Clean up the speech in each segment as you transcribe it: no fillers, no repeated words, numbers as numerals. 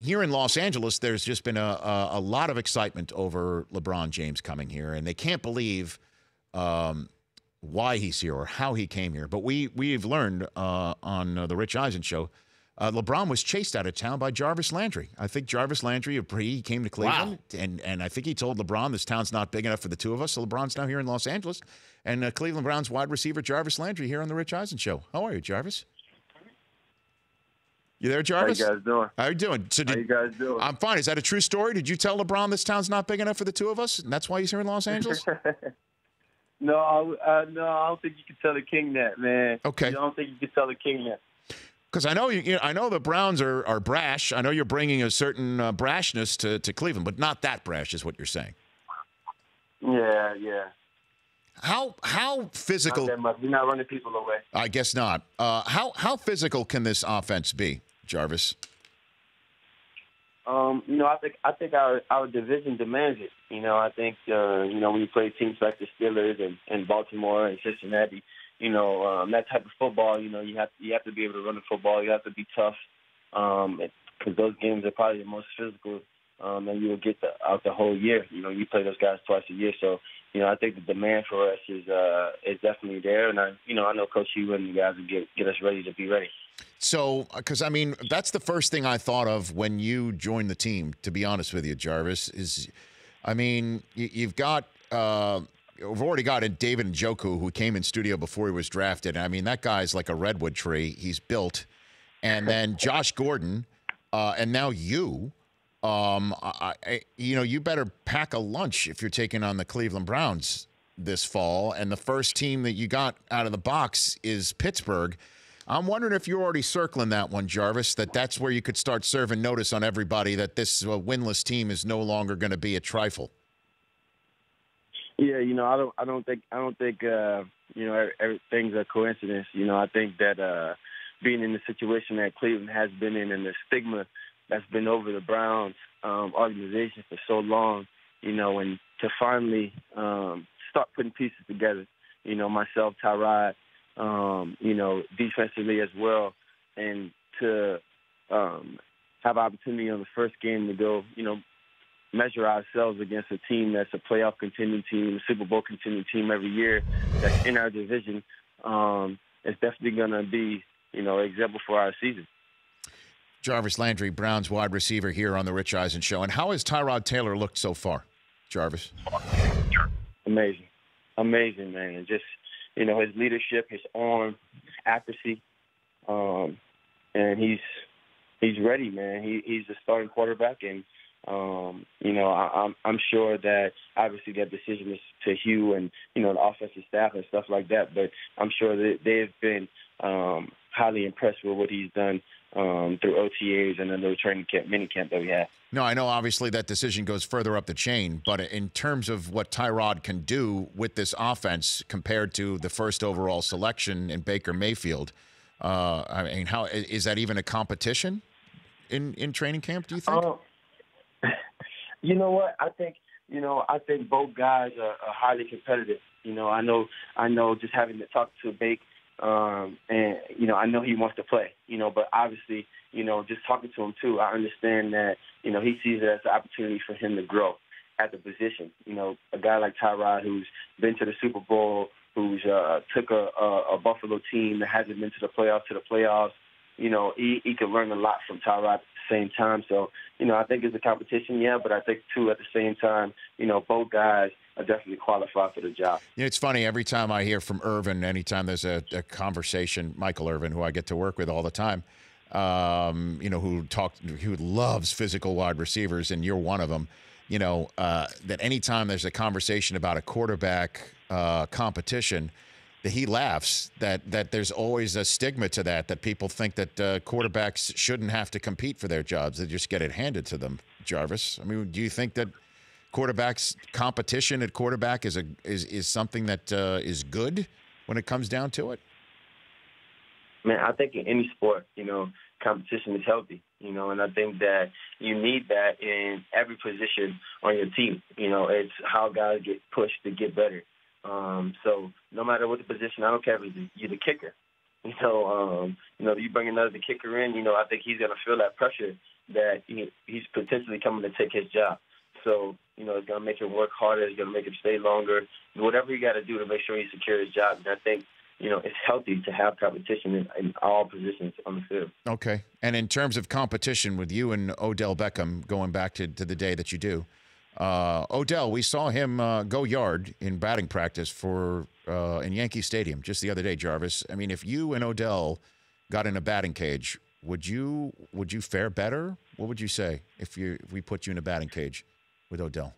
here in Los Angeles, there's just been a lot of excitement over LeBron James coming here, and they can't believe why he's here or how he came here. But we've learned on the Rich Eisen show, LeBron was chased out of town by Jarvis Landry. I think Jarvis Landry, he came to Cleveland, and I think he told LeBron, this town's not big enough for the two of us, so LeBron's now here in Los Angeles. And Cleveland Browns wide receiver Jarvis Landry here on the Rich Eisen show. How are you, Jarvis? You there, Jarvis? How you guys doing? How you doing? How you guys doing? I'm fine. Is that a true story? Did you tell LeBron this town's not big enough for the two of us, and that's why he's here in Los Angeles? No, I don't think you can tell the king that, man. Okay. I don't think you can tell the king that. Because I know I know the Browns are brash. I know you're bringing a certain brashness to Cleveland, but not that brash, is what you're saying. Yeah. How physical? Not that much. We're not running people away. I guess not. How physical can this offense be, Jarvis? I think our division demands it. I think when you play teams like the Steelers and Baltimore and Cincinnati, that type of football, you have to be able to run the football. You have to be tough, because those games are probably the most physical that you will get out the whole year. You play those guys twice a year, so I think the demand for us is definitely there, and I know Coach Hugh and the guys will get us ready to be ready. So, because that's the first thing I thought of when you joined the team. To be honest with you, Jarvis, you've got. We've already got David Njoku, who came in studio before he was drafted. That guy's like a redwood tree. He's built. And then Josh Gordon, and now you. You better pack a lunch if you're taking on the Cleveland Browns this fall. And the first team that you got out of the box is Pittsburgh. I'm wondering if you're already circling that one, Jarvis, that's where you could start serving notice on everybody that this winless team is no longer going to be a trifle. Yeah, I don't think everything's a coincidence. I think that being in the situation that Cleveland has been in and the stigma that's been over the Browns organization for so long, and to finally start putting pieces together, myself, Tyrod, defensively as well, and to have opportunity on the first game to go, measure ourselves against a team that's a playoff contending team, a Super Bowl contending team every year that's in our division. It's definitely going to be, an example for our season. Jarvis Landry, Browns wide receiver here on the Rich Eisen show. And how has Tyrod Taylor looked so far, Jarvis? Amazing, man. Just, his leadership, his arm accuracy, and he's ready, man. He's a starting quarterback, and I'm sure that obviously that decision is to Hugh and the offensive staff and stuff like that. But I'm sure that they've been highly impressed with what he's done through OTAs and the little training camp, mini camp that we had. No, I know obviously that decision goes further up the chain, but in terms of what Tyrod can do with this offense compared to the first overall selection in Baker Mayfield, how is that even a competition in training camp? Do you think? You know what? I think both guys are highly competitive. I know just having to talk to Bake, and I know he wants to play. But obviously, just talking to him too, I understand that he sees it as an opportunity for him to grow at the position. A guy like Tyrod, who's been to the Super Bowl, who's took a Buffalo team that hasn't been to the playoffs. He can learn a lot from Tyrod at the same time. So, I think it's a competition, yeah, but I think, too, at the same time, both guys are definitely qualified for the job. It's funny. Every time I hear from Irvin, anytime there's a conversation, Michael Irvin, who I get to work with all the time, who loves physical wide receivers, and you're one of them, that anytime there's a conversation about a quarterback competition, that he laughs that there's always a stigma to that people think that quarterbacks shouldn't have to compete for their jobs. They just get it handed to them, Jarvis. Do you think that quarterbacks competition at quarterback is something that is good when it comes down to it? Man, I think in any sport, competition is healthy, and I think that you need that in every position on your team. It's how guys get pushed to get better. So no matter what the position, I don't care if you're the kicker. You bring another kicker in, I think he's going to feel that pressure that he's potentially coming to take his job. So, it's going to make him work harder. It's going to make him stay longer. Whatever he got to do to make sure he secures his job. And I think, it's healthy to have competition in all positions on the field. Okay. And in terms of competition with you and Odell Beckham, going back to the day that you do, Odell, we saw him go yard in batting practice in Yankee Stadium just the other day, Jarvis. I mean, if you and Odell got in a batting cage, would you fare better? What would you say if we put you in a batting cage with Odell?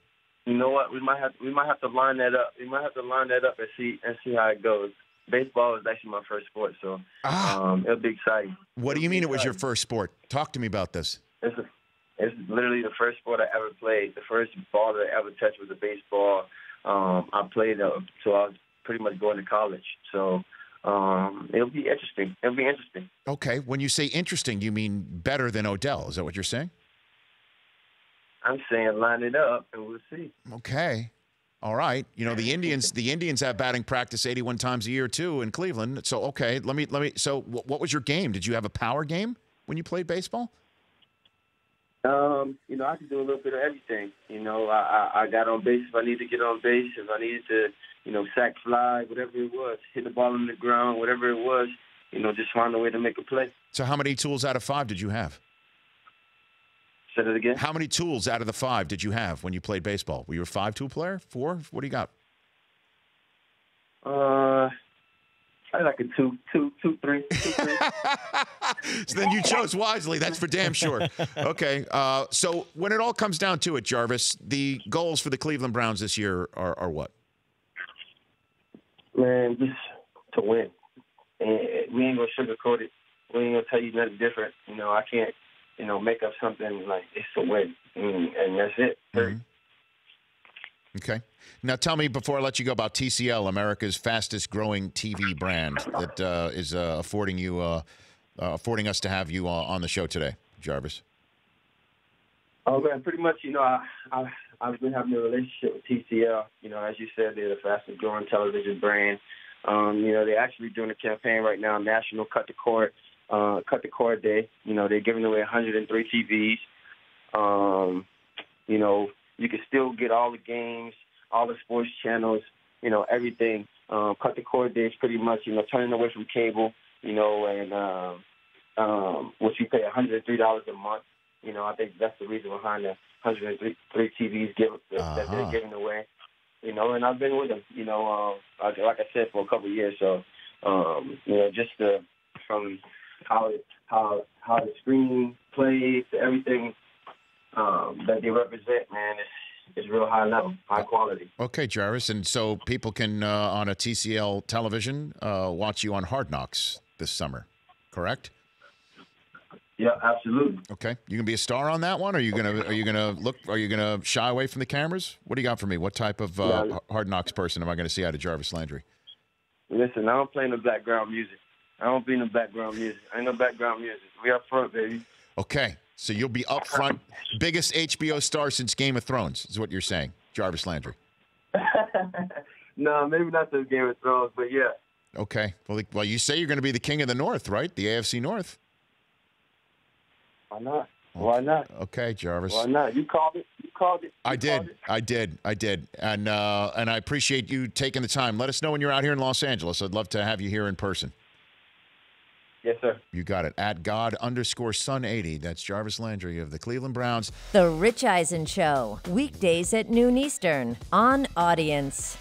You know what? We might have to line that up. We might have to line that up and see how it goes. Baseball is actually my first sport, so it'll be exciting. What do you mean it was your first sport? Talk to me about this. It's literally the first sport I ever played. The first ball that I ever touched was a baseball. I played so I was pretty much going to college. So it'll be interesting. It'll be interesting. Okay. When you say interesting, you mean better than Odell. Is that what you're saying? I'm saying line it up and we'll see. Okay. All right. The Indians have batting practice 81 times a year too in Cleveland. So, okay, let me so what was your game? Did you have a power game when you played baseball? I could do a little bit of everything. I got on base if I needed to get on base, if I needed to, sack fly, whatever it was, hit the ball on the ground, whatever it was, just find a way to make a play. So how many tools out of 5 did you have? Say that again? How many tools out of the 5 did you have when you played baseball? Were you a 5-tool player? 4? What do you got? I like a 2, 3. So then you chose wisely. That's for damn sure. Okay. So when it all comes down to it, Jarvis, the goals for the Cleveland Browns this year are what? Man, just to win. And we ain't going to sugarcoat it. We ain't going to tell you nothing different. I can't, make up something like it's a win. And that's it. Mm-hmm. Okay. Now tell me, before I let you go, about TCL, America's fastest growing TV brand that is affording us to have you on the show today, Jarvis. Oh, man, pretty much, I've been having a relationship with TCL. As you said, they're the fastest growing television brand. They're actually doing a campaign right now, National Cut the Cord Day. They're giving away 103 TVs. You can still get all the games, all the sports channels, everything. Cut the Cord Day is pretty much, turning away from cable, and which you pay $103 a month. I think that's the reason behind the 103 TVs that they're giving away. And I've been with them, like I said, for a couple of years. So, just from how the screen plays to everything that they represent, man, it's real high level, high quality. Okay, Jarvis. And so people can, on a TCL television, watch you on Hard Knocks this summer, correct? Yeah, absolutely. Okay. You gonna be a star on that one? Are you gonna shy away from the cameras? What do you got for me? What type of Hard Knocks person am I gonna see out of Jarvis Landry? Listen, I don't play no background music. I don't be no background music. Ain't no background music. We up front, baby. Okay. So you'll be up front, biggest HBO star since Game of Thrones, is what you're saying, Jarvis Landry. No, maybe not the Game of Thrones, but yeah. Okay. Well, you say you're going to be the king of the North, right? The AFC North. Why not? Why not? Okay, Jarvis. Why not? You called it. I did. And I appreciate you taking the time. Let us know when you're out here in Los Angeles. I'd love to have you here in person. Yes, sir. You got it. At God_Sun80. That's Jarvis Landry of the Cleveland Browns. The Rich Eisen Show. Weekdays at noon Eastern on Audience.